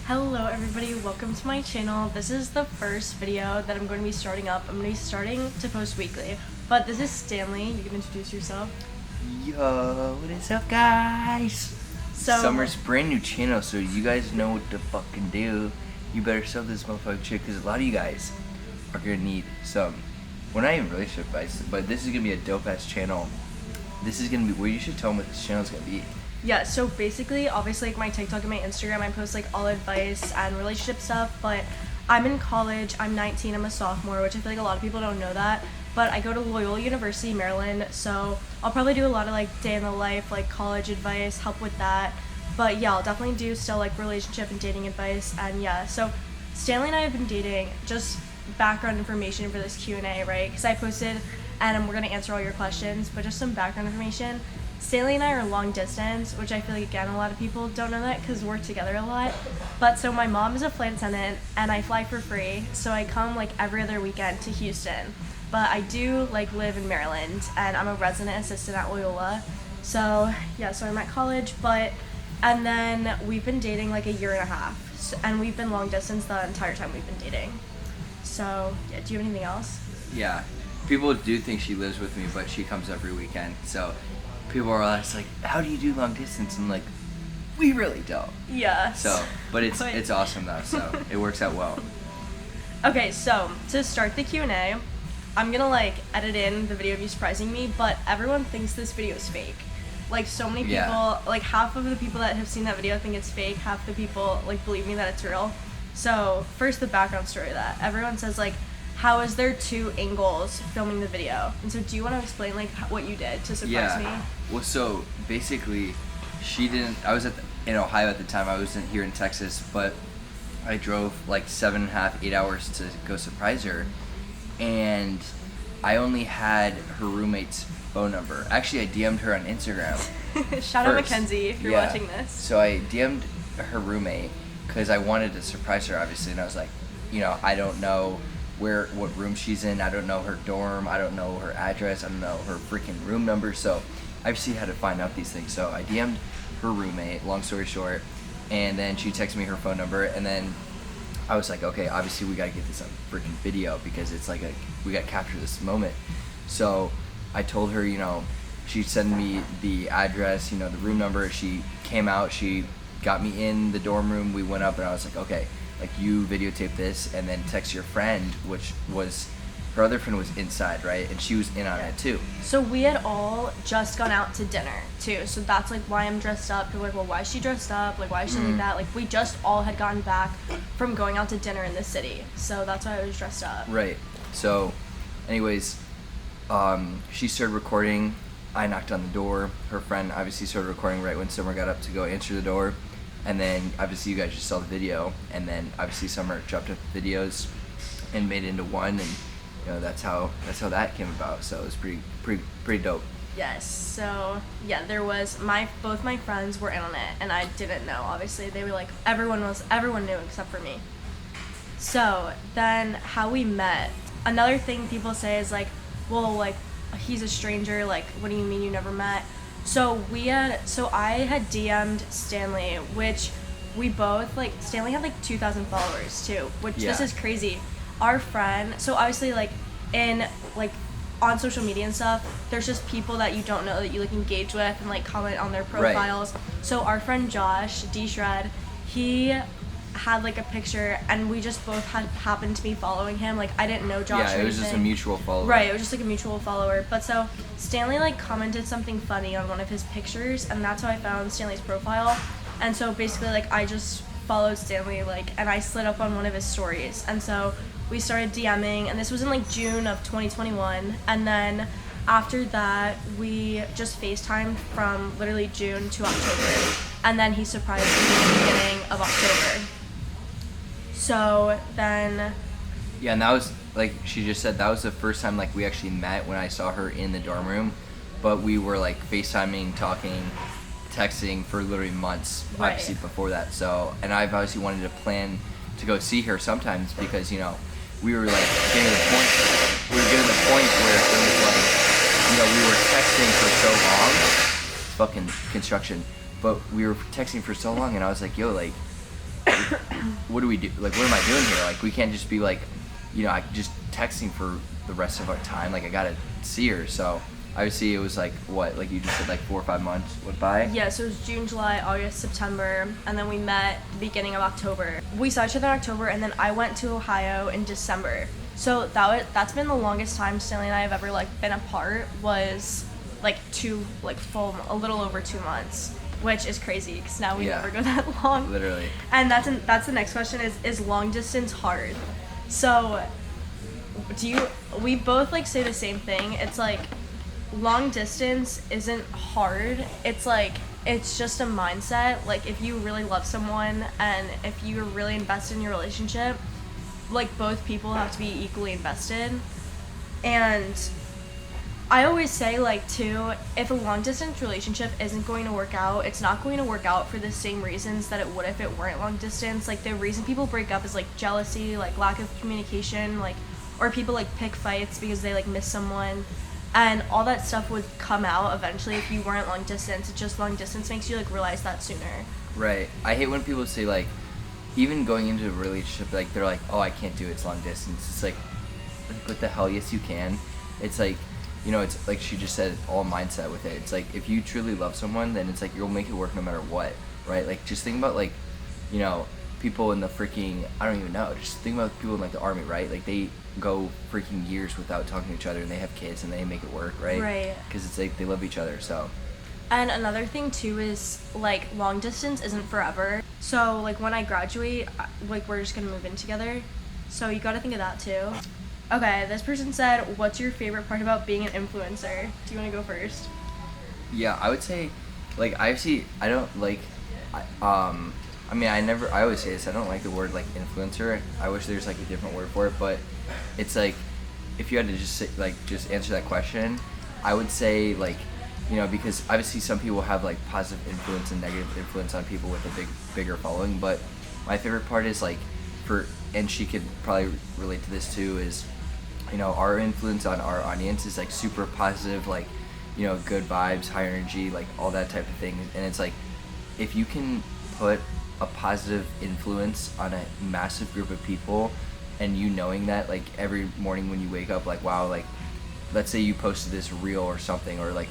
Hello everybody, welcome to my channel. This is the first video that I'm going to be starting up. I'm going to be starting to post weekly. But this is Stanley. You can introduce yourself. Yo, what is up, guys? So Summer's brand new channel, so you guys know what to fucking do. You better sub this motherfucking shit, because a lot of you guys are gonna need some, well, not even relationship advice, but this is gonna be a dope ass channel. This is gonna be where you should tell them what this channel is gonna be. yeah, so basically, obviously, like my TikTok and my Instagram, I post like all advice and relationship stuff, but I'm in college, I'm 19, I'm a sophomore, which I feel like a lot of people don't know that, but I go to Loyola University, Maryland, so I'll probably do a lot of like day in the life, like college advice, help with that, but yeah, I'll definitely do still like relationship and dating advice, and yeah, so Stanley and I have been dating, just background information for this Q&A, right, because I posted, and we're going to answer all your questions, but just some background information. Stanley and I are long distance, which I feel like, again, a lot of people don't know that because we're together a lot. But so my mom is a flight attendant and I fly for free, so I come like every other weekend to Houston. But I do like live in Maryland and I'm a resident assistant at Loyola. So yeah, so I'm at college, and then we've been dating like a year and a half, and we've been long distance the entire time we've been dating. So yeah, do you have anything else? Yeah, people do think she lives with me, but she comes every weekend, so people are always like, how do you do long distance? And like, we really don't. Yeah. So, but it's awesome though, so it works out well. Okay, so to start the Q&A, I'm gonna like edit in the video of you surprising me, but everyone thinks this video is fake. Like so many people, Yeah. like half of the people that have seen that video think it's fake, half the people like believe me that it's real. So first the background story of that. Everyone says like, how is there two angles filming the video? And so do you want to explain like what you did to surprise me? Well, so basically, I was in Ohio at the time. I wasn't here in Texas, but I drove like 7.5, 8 hours to go surprise her. And I only had her roommate's phone number. Actually, I DM'd her on Instagram. Shout out Mackenzie if you're watching this. So I DM'd her roommate because I wanted to surprise her, obviously. And I was like, I don't know what room she's in. I don't know her dorm. I don't know her address. I don't know her freaking room number. So I obviously had to find out these things. So I DM'd her roommate, long story short, and then she texted me her phone number, and then I was like, okay, obviously we gotta get this on freaking video because it's like we gotta capture this moment. So I told her, she'd send me the address, the room number. She came out, she got me in the dorm room. We went up, and I was like, okay, like you videotape this and then text your friend, which was her other friend was inside, right? And she was in on it too. So we had all just gone out to dinner too. So that's like why I'm dressed up. People are like, well, why is she dressed up? Like, why is she like that? Like, we just all had gotten back from going out to dinner in the city. So that's why I was dressed up. Right. So, anyways, she started recording. I knocked on the door. Her friend obviously started recording right when Summer got up to go answer the door. And then obviously you guys just saw the video, and then obviously Summer chopped up the videos and made it into one, and that's how that came about. So it was pretty dope. Yes. So yeah, both my friends were in on it, and I didn't know. Obviously, they were like everyone knew except for me. So then how we met. Another thing people say is like, well, like he's a stranger. Like, what do you mean you never met? So I had DM'd Stanley, which we both, like, Stanley had like 2,000 followers too, which This is crazy. Our friend, so obviously like on social media and stuff, there's just people that you don't know that you like engage with and like comment on their profiles. Right. So our friend Josh, D-Shred, he had like a picture, and we just both happened to be following him. Like, I didn't know Josh. Yeah, it was just a mutual follower. Right, it was just like a mutual follower. But so Stanley like commented something funny on one of his pictures, and that's how I found Stanley's profile. And so basically like I just followed Stanley, like, and I slid up on one of his stories, and so we started DMing, and this was in like June of 2021, and then after that we just FaceTimed from literally June to October, and then he surprised me at the beginning of October. So then... Yeah, and that was, like she just said, that was the first time like we actually met, when I saw her in the dorm room. But we were like FaceTiming, talking, texting for literally months, obviously, before that. So, and I've obviously wanted to plan to go see her sometimes because, we were like getting to the point where it was like, we were texting for so long, fucking construction, but we were texting for so long, and I was like, yo, like, what do we do? Like, what am I doing here? Like, we can't just be like, I just texting for the rest of our time. Like, I gotta see her. So obviously it was like, what, like you just said, like 4 or 5 months went by? Yeah, so it was June, July, August, September, and then we met the beginning of October. We saw each other in October, and then I went to Ohio in December. So that's been the longest time Stanley and I have ever like been apart, was like a little over 2 months, which is crazy because now we never go that long. Literally. And that's the next question, is long distance hard? So we both like say the same thing. It's like, long distance isn't hard. It's like, it's just a mindset. Like, if you really love someone and if you're really invested in your relationship, like, both people have to be equally invested. And I always say, like, too, if a long distance relationship isn't going to work out, it's not going to work out for the same reasons that it would if it weren't long distance. Like, the reason people break up is like jealousy, like lack of communication, like, or people like pick fights because they like miss someone. And all that stuff would come out eventually if you weren't long distance. It's just long distance makes you like realize that sooner. Right. I hate when people say, like, even going into a relationship, like, they're like, oh, I can't do it, it's long distance. It's like, what the hell? Yes, you can. It's like, it's like she just said, all mindset with it. It's like, if you truly love someone, then it's like, you'll make it work no matter what, right? Like, just think about, like, people in the freaking, I don't even know, just think about people in, like, the army, right? Like, they go freaking years without talking to each other, and they have kids, and they make it work, right? Right. Because it's like, they love each other, so. And another thing, too, is, like, long distance isn't forever. So, like, when I graduate, like, we're just gonna move in together. So you gotta think of that, too. Okay, this person said, what's your favorite part about being an influencer? Do you want to go first? Yeah, I would say, like, I don't like, I always say this, I don't like the word, like, influencer. I wish there's, like, a different word for it, but it's, like, if you had to just answer that question, I would say, like, because obviously some people have, like, positive influence and negative influence on people with a bigger following, but my favorite part is, like, and she could probably relate to this too, is, our influence on our audience is, like, super positive, like, good vibes, high energy, like, all that type of thing. And it's like, if you can put a positive influence on a massive group of people, and knowing that, like, every morning when you wake up, like, wow, like, let's say you posted this reel or something, or like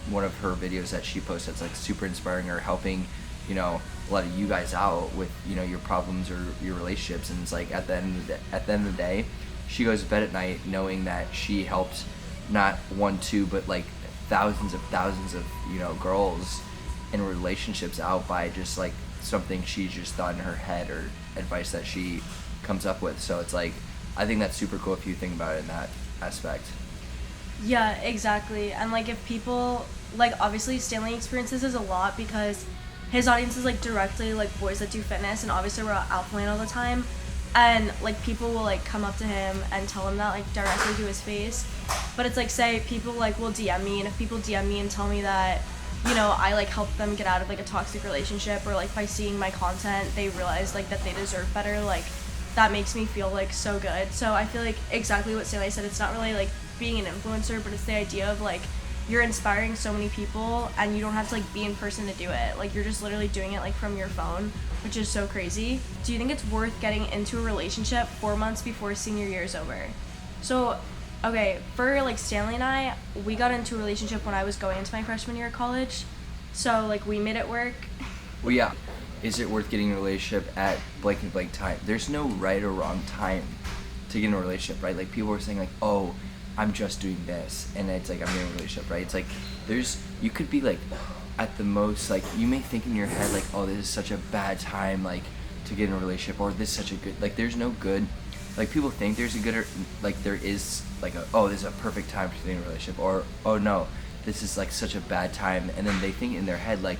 one of her videos that she posts that's, like, super inspiring, or helping, a lot of you guys out with, your problems or your relationships. And it's like, at the end of the day, she goes to bed at night knowing that she helped not 1, 2, but like thousands of girls in relationships out by just, like, something she just thought in her head, or advice that she comes up with. So it's like, I think that's super cool if you think about it in that aspect. Yeah, exactly. And, like, if people, like, obviously Stanley experiences this a lot because his audience is, like, directly, like, boys that do fitness, and obviously we're at Alpha Lane all the time, and, like, people will, like, come up to him and tell him that, like, directly to his face. But it's like, say people, like, will DM me, and if people DM me and tell me that, I, like, help them get out of, like, a toxic relationship, or, like, by seeing my content they realize, like, that they deserve better, like, that makes me feel, like, so good. So I feel like exactly what Stanley said, it's not really, like, being an influencer, but it's the idea of, like, you're inspiring so many people, and you don't have to, like, be in person to do it. Like, you're just literally doing it, like, from your phone, which is so crazy. Do you think it's worth getting into a relationship 4 months before senior year is over? So, okay, for, like, Stanley and I, we got into a relationship when I was going into my freshman year of college. So, like, we made it work. Well, yeah. Is it worth getting in a relationship at blank and blank time? There's no right or wrong time to get in a relationship, right? Like, people are saying, like, oh, I'm just doing this, and it's like, I'm getting a relationship, right? It's like, you could be, like, at the most, like, you may think in your head, like, oh, this is such a bad time, like, to get in a relationship, or this is such a good, like, there's no good, like, people think there's a good, or, like, there is, like, oh, this is a perfect time to get in a relationship, or, oh, no, this is, like, such a bad time, and then they think in their head, like,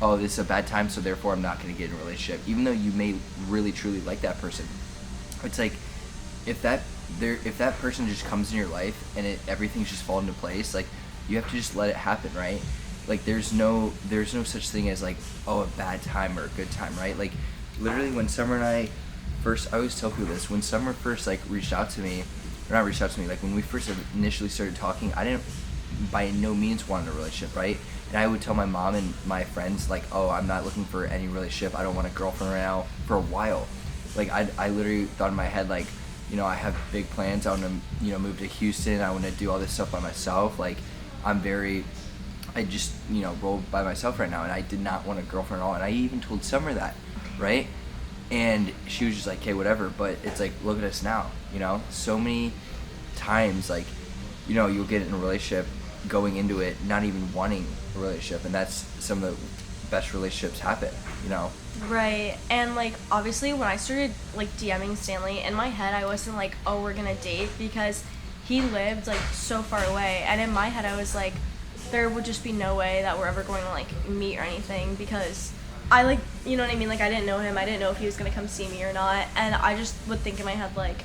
oh, this is a bad time, so therefore I'm not going to get in a relationship, even though you may really, truly like that person. It's like, if that person just comes in your life and everything's just falling into place, like, you have to just let it happen, right? Like, there's no such thing as, like, oh, a bad time or a good time, right? Like, literally, when Summer and I always tell people this, when Summer first, like, reached out to me, like, when we first initially started talking, I didn't by no means want a relationship, right? And I would tell my mom and my friends, like, oh, I'm not looking for any relationship, I don't want a girlfriend right now, for a while. Like I literally thought in my head like, you know, I have big plans. I want to, you know, move to Houston. I want to do all this stuff by myself. Like I just, you know, roll by myself right now, and I did not want a girlfriend at all. And I even told Summer that, right? And she was just like, "Okay, whatever." But it's like, look at us now, you know. So many times, like, you know, you'll get in a relationship, going into it not even wanting a relationship, and that's some of the best relationships happen, you know. Right. And like obviously when I started like DMing Stanley, in my head I wasn't like, oh, we're gonna date, because he lived like so far away, and in my head I was like, there would just be no way that we're ever going to like meet or anything, because I like, you know what I mean, like I didn't know him, I didn't know if he was gonna come see me or not, and I just would think in my head like,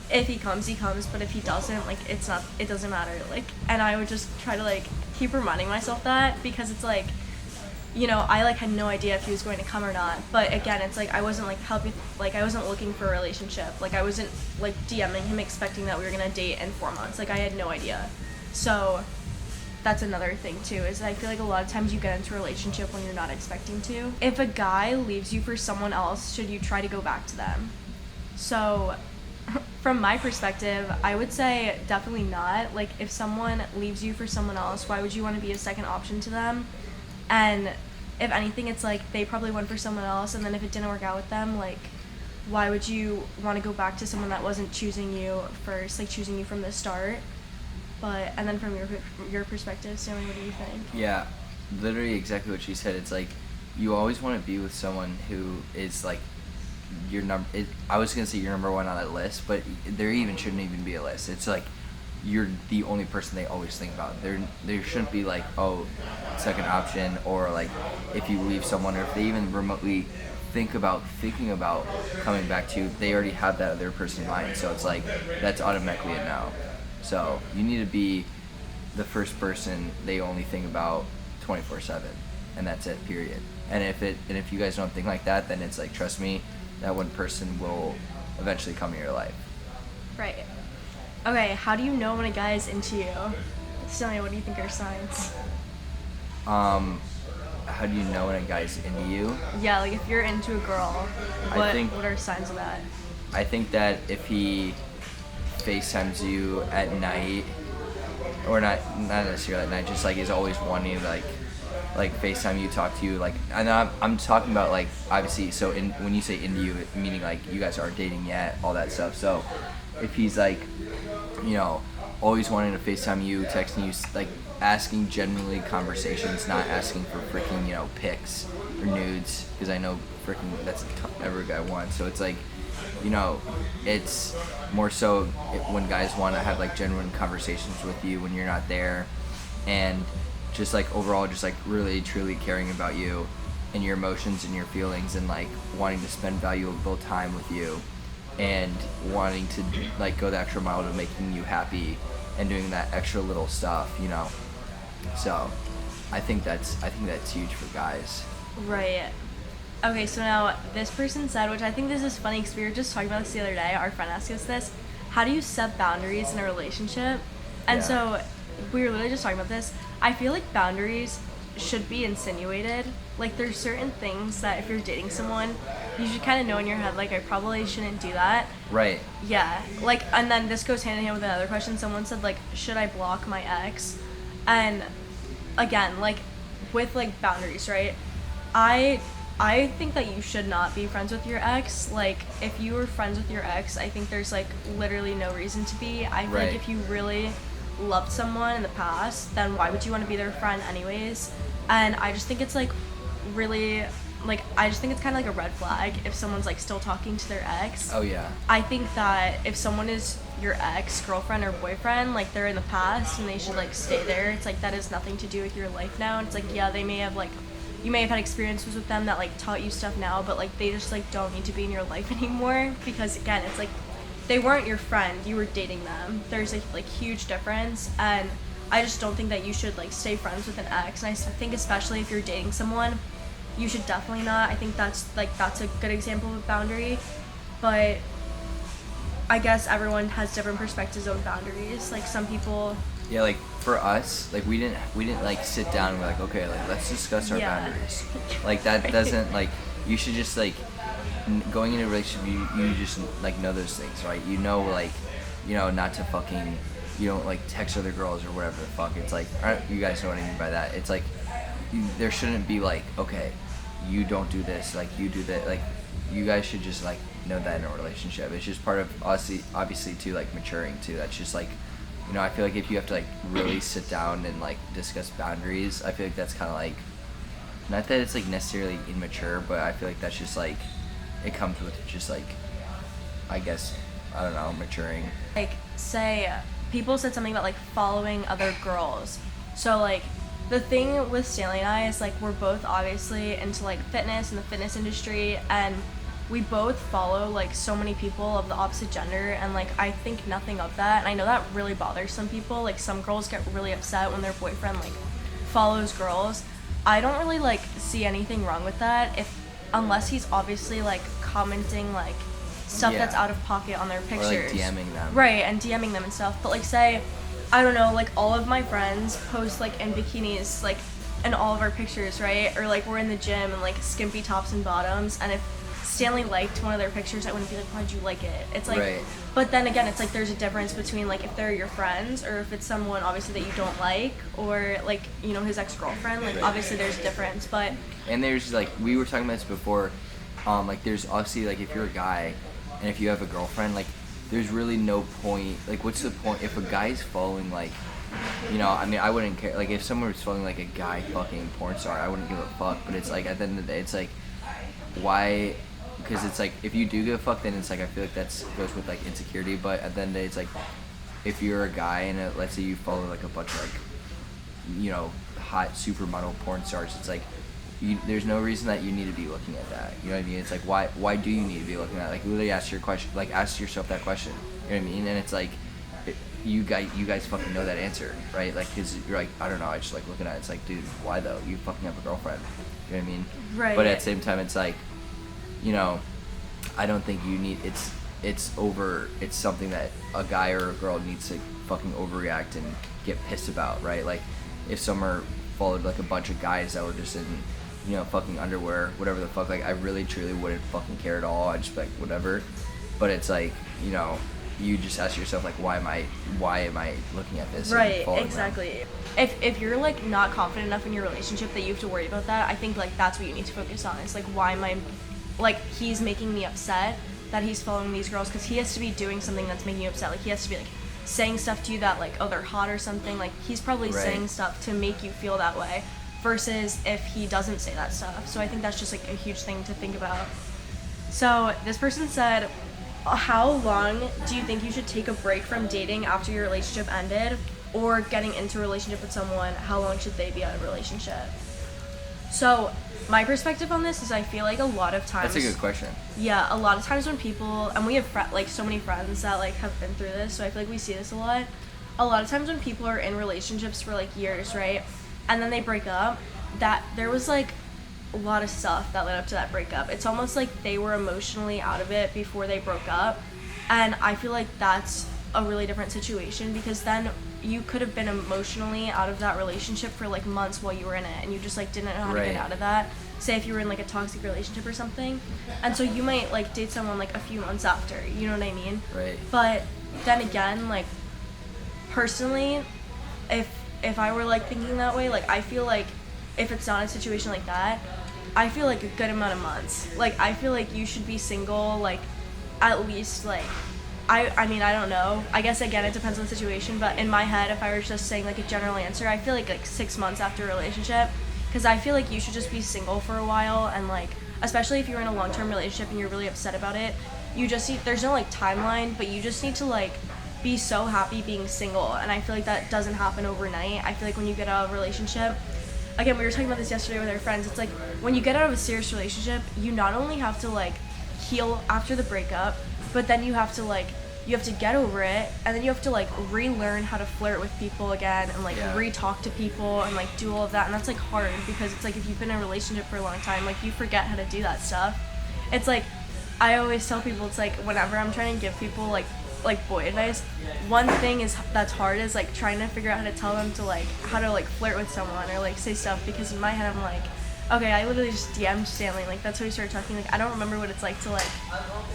if he comes, but if he doesn't, like it doesn't matter, like, and I would just try to like keep reminding myself that, because it's like, you know, I like had no idea if he was going to come or not. But again, it's like I wasn't like I wasn't looking for a relationship. Like I wasn't like DMing him expecting that we were gonna date in 4 months. Like I had no idea. So that's another thing too, is I feel like a lot of times you get into a relationship when you're not expecting to. If a guy leaves you for someone else, should you try to go back to them? So from my perspective, I would say definitely not. Like if someone leaves you for someone else, why would you want to be a second option to them? And if anything, it's like they probably went for someone else, and then if it didn't work out with them, like why would you want to go back to someone that wasn't choosing you first, like choosing you from the start? But and then from your perspective, Stanley, what do you think? Yeah, literally exactly what she said. It's like you always want to be with someone who is like your number. I was gonna say your number one on that list, but there even shouldn't even be a list. It's like you're the only person they always think about. There shouldn't be like, oh, second option, or like if you leave someone, or if they even remotely thinking about coming back to you, they already have that other person in mind. So it's like that's automatically a no. So you need to be the first person they only think about 24/7, and that's it, period. And if you guys don't think like that, then it's like, trust me, that one person will eventually come in your life. Right. Okay, how do you know when a guy is into you? Stanley, what do you think are signs? How do you know when a guy's into you? Yeah, like if you're into a girl, what are signs of that? I think that if he FaceTimes you at night, or not necessarily at night, just like is always wanting to like FaceTime you, talk to you, like, and I'm talking about like obviously, so when you say into you, meaning like you guys aren't dating yet, all that stuff. So if he's like, you know, always wanting to FaceTime you, texting you, like asking genuinely conversations, not asking for freaking, you know, pics or nudes, because I know freaking that's every guy wants. So it's like, you know, it's more so when guys want to have like genuine conversations with you when you're not there, and just like overall just like really truly caring about you and your emotions and your feelings, and like wanting to spend valuable time with you, and wanting to like go the extra mile to making you happy and doing that extra little stuff, you know. So I think that's huge for guys. Right. Okay, so now this person said, which I think this is funny because we were just talking about this the other day, our friend asked us this, how do you set boundaries in a relationship? And Yeah. so we were literally just talking about this. I feel like boundaries should be insinuated. Like there's certain things that if you're dating someone, you should kind of know in your head, like I probably shouldn't do that. Right. Yeah, like, and then this goes hand in hand with another question. Someone said, like, should I block my ex? And again, like, with like boundaries, right? I think that you should not be friends with your ex. Like, if you were friends with your ex, I think there's like literally no reason to be. I feel Right. like if you really loved someone in the past, then why would you want to be their friend anyways? And I just think it's like really, like, I just think it's kind of like a red flag if someone's like still talking to their ex. Oh yeah. I think that if someone is your ex, girlfriend, or boyfriend, like they're in the past and they should like stay there. It's like that has nothing to do with your life now. And it's like, yeah, they may have like, you may have had experiences with them that like taught you stuff now, but like they just like don't need to be in your life anymore, because again, it's like they weren't your friend, you were dating them. There's a like huge difference, and I just don't think that you should like stay friends with an ex. And I think especially if you're dating someone, you should definitely not. I think that's a good example of a boundary, but I guess everyone has different perspectives on boundaries. Like some people, Yeah, like for us, like we didn't like sit down and be like, okay, like let's discuss our Yeah. boundaries. Like that doesn't, like, you should just like going into a relationship, you just like know those things, right? You know, like, you know, not to fucking, you don't like text other girls or whatever the fuck. It's like, you guys know what I mean by that. It's like, there shouldn't be like, okay, you don't do this, like you do that. Like, you guys should just like know that in a relationship. It's just part of obviously too, like maturing too. That's just like, you know, I feel like if you have to like really sit down and like discuss boundaries, I feel like that's kind of like, not that it's like necessarily immature, but I feel like that's just like, it comes with just like, I guess, I don't know, maturing. Like, say people said something about like following other girls. So like the thing with Stanley and I is like we're both obviously into like fitness and the fitness industry, and we both follow like so many people of the opposite gender, and like I think nothing of that. And I know that really bothers some people. Like some girls get really upset when their boyfriend like follows girls. I don't really like see anything wrong with that, if unless he's obviously like commenting like stuff that's out of pocket on their pictures. Or like DMing them. Right, and DMing them and stuff. But like say, I don't know, like all of my friends post like in bikinis like in all of our pictures, right? Or like we're in the gym and like skimpy tops and bottoms, and if Stanley liked one of their pictures, I wouldn't be like, why'd you like it? It's like, right. But then again, it's like there's a difference between like if they're your friends or if it's someone obviously that you don't like, or like, you know, his ex-girlfriend, like obviously there's a difference. But and there's like, we were talking about this before, like there's obviously like if you're a guy and if you have a girlfriend, like there's really no point, like what's the point if a guy's following like, you know, I mean, I wouldn't care, like if someone was following like a guy fucking porn star, I wouldn't give a fuck. But it's like at the end of the day, it's like, why? Because it's like, if you do give a fuck, then it's like, I feel like that's goes with like insecurity. But at the end of the day, it's like, if you're a guy and let's say you follow like a bunch of like, you know, hot supermodel porn stars, it's like, there's no reason that you need to be looking at that. You know what I mean? It's like, why do you need to be looking at that? Like, really ask yourself that question. You know what I mean? And it's like, you guys fucking know that answer, right? Like, cause you're like, I don't know, I just like looking at it. It's like, dude, why though? You fucking have a girlfriend. You know what I mean? Right. But at the same time, it's like, you know, I don't think you need, it's something that a guy or a girl needs to fucking overreact and get pissed about, right? Like, if someone followed like a bunch of guys that were just in, you know, fucking underwear, whatever the fuck, like I really truly wouldn't fucking care at all. I'd just be like, whatever. But it's like, you know, you just ask yourself like, why am I looking at this? Right, exactly. If you're like not confident enough in your relationship that you have to worry about that, I think like that's what you need to focus on. It's like, why am I, like, he's making me upset that he's following these girls, because he has to be doing something that's making you upset. Like, he has to be like saying stuff to you that like, oh, they're hot or something. Like, he's probably saying stuff to make you feel that way, versus if he doesn't say that stuff. So I think that's just like a huge thing to think about. So this person said, how long do you think you should take a break from dating after your relationship ended, or getting into a relationship with someone? How long should they be out of a relationship? So my perspective on this is, I feel like a lot of times, that's a good question. Yeah, a lot of times when people, and we have like so many friends that like have been through this, so I feel like we see this a lot. A lot of times when people are in relationships for like years, right, and then they break up, that there was like a lot of stuff that led up to that breakup. It's almost like they were emotionally out of it before they broke up, and I feel like that's a really different situation, because then you could have been emotionally out of that relationship for like months while you were in it, and you just like didn't know how to get out of that. Say if you were in like a toxic relationship or something, and so you might like date someone like a few months after, you know what I mean? Right. But then again, like personally, if I were like thinking that way, like I feel like if it's not a situation like that, I feel like a good amount of months. Like I feel like you should be single like at least like, I mean, I don't know. I guess, again, it depends on the situation. But in my head, if I were just saying, like, a general answer, I feel like 6 months after a relationship. Because I feel like you should just be single for a while. And, like, especially if you're in a long-term relationship and you're really upset about it, you just need, there's no, like, timeline. But you just need to, like, be so happy being single. And I feel like that doesn't happen overnight. I feel like when you get out of a relationship, again, we were talking about this yesterday with our friends. It's like, when you get out of a serious relationship, you not only have to, like, heal after the breakup, but then you have to, like, you have to get over it, and then you have to like relearn how to flirt with people again, and like re-talk to people, and like do all of that. And that's like hard, because it's like if you've been in a relationship for a long time, like you forget how to do that stuff. It's like, I always tell people, it's like whenever I'm trying to give people like boy advice, one thing is that's hard is like trying to figure out how to tell them to like how to like flirt with someone or like say stuff, because in my head I'm like, Okay, I literally just DM'd Stanley. Like, that's how we started talking. Like, I don't remember what it's like to, like,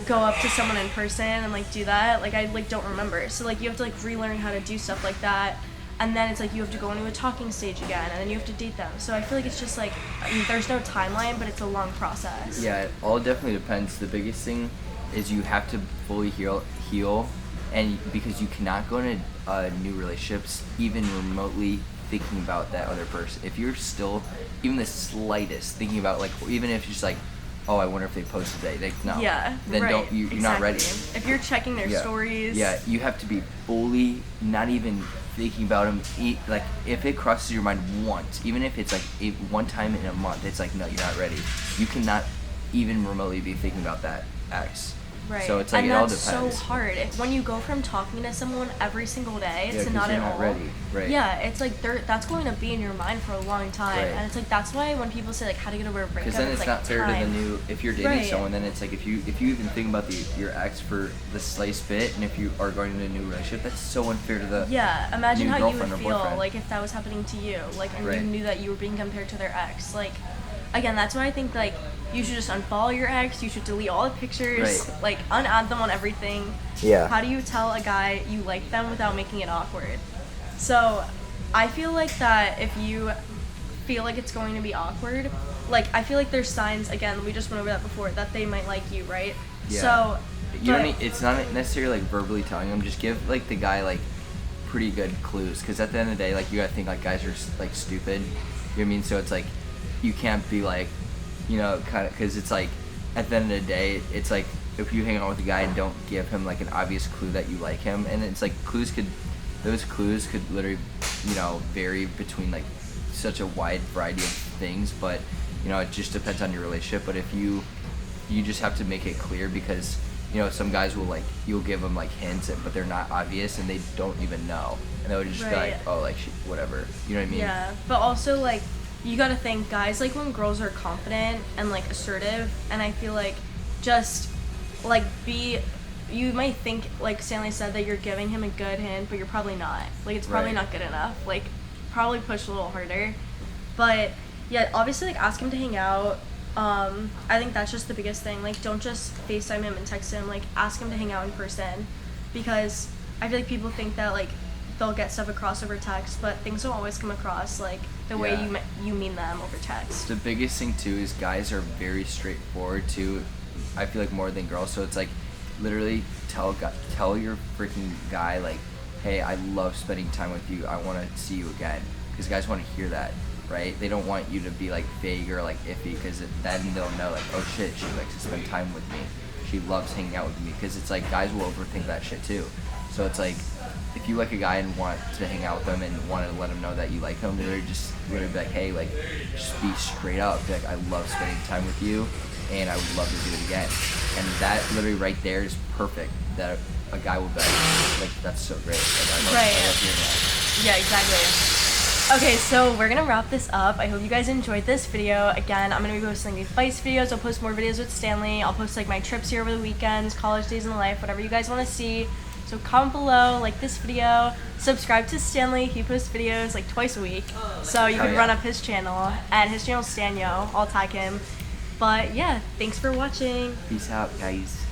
go up to someone in person and, like, do that. Like, I, like, don't remember. So, like, you have to, like, relearn how to do stuff like that. And then it's, like, you have to go into a talking stage again. And then you have to date them. So I feel like it's just, like, I mean, there's no timeline, but it's a long process. Yeah, it all definitely depends. The biggest thing is you have to fully heal, and because you cannot go into new relationships even remotely thinking about that other person. If you're still even the slightest thinking about, like, even if you're just like, oh, I wonder if they posted today, like, no, Yeah, then right, don't you're not ready. If you're checking their stories. Yeah, you have to be fully not even thinking about them. Like, if it crosses your mind once, even if it's like one time in a month, it's like, no, you're not ready. You cannot even remotely be thinking about that ex. Right. So it's like, and it all that's depends. so hard. When you go from talking to someone every single day Yeah, to 'cause not you're at not all. ready. Right. Yeah, it's like that's going to be in your mind for a long time, Right. and it's like that's why when people say like how to get over a breakup, Because then it's like, not fair to the time. new. If you're dating Right. someone, then it's like if you even think about your ex for the slightest bit, and if you are going into a new relationship, that's so unfair to the. Yeah, imagine new how you would girlfriend or feel boyfriend. like if that was happening to you, like, and Right. you knew that you were being compared to their ex. Like, again, that's why I think like you should just unfollow your ex. You should delete all the pictures. Right. Like, unadd them on everything. Yeah. How do you tell a guy you like them without making it awkward? So, I feel like that if you feel like it's going to be awkward, like, I feel like there's signs, again, we just went over that before, that they might like you, right? Yeah. So, You don't but- need, it's not necessarily like verbally telling them. Just give like the guy like pretty good clues, because at the end of the day, like, you gotta think like guys are like stupid. You know what I mean? So it's like you can't be like, you know, kind of, because it's like at the end of the day, it's like if you hang out with a guy and don't give him like an obvious clue that you like him, and it's like those clues could literally, you know, vary between like such a wide variety of things, but you know, it just depends on your relationship. But if you just have to make it clear, because you know, some guys will like, you'll give them like hints, but they're not obvious and they don't even know, and they would just be Right. like, oh, like whatever, you know what I mean? Yeah, but also like you gotta think, guys like when girls are confident and like assertive, and I feel like just like you might think, like Stanley said, that you're giving him a good hint, but you're probably not. Like, it's probably Right. not good enough. Like, probably push a little harder. But yeah, obviously like ask him to hang out. I think that's just the biggest thing. Like, don't just FaceTime him and text him. Like, ask him to hang out in person, because I feel like people think that like they'll get stuff across over text, but things don't always come across like the way Yeah. you mean them over text. The biggest thing too is guys are very straightforward too. I feel like more than girls. So it's like literally tell your freaking guy like, hey, I love spending time with you. I want to see you again, because guys want to hear that, right? They don't want you to be like vague or like iffy, because then they'll know like, oh shit, she likes to spend time with me. She loves hanging out with me, because it's like guys will overthink that shit too. So it's like, if you like a guy and want to hang out with him and want to let him know that you like him, they're just literally be like, hey, like, just be straight up. Be like, I love spending time with you, and I would love to do it again. And that literally right there is perfect. That a guy will be like, that's so great. Like, I love hearing that. Yeah, exactly. Okay, so we're gonna wrap this up. I hope you guys enjoyed this video. Again, I'm gonna be posting advice videos. I'll post more videos with Stanley. I'll post like my trips here over the weekends, college days in the life, whatever you guys want to see. So comment below, like this video, subscribe to Stanley. He posts videos like twice a week, so you Oh, can yeah. run up his channel. And his channel's STANYO. I'll tag him. But yeah, thanks for watching. Peace out, guys.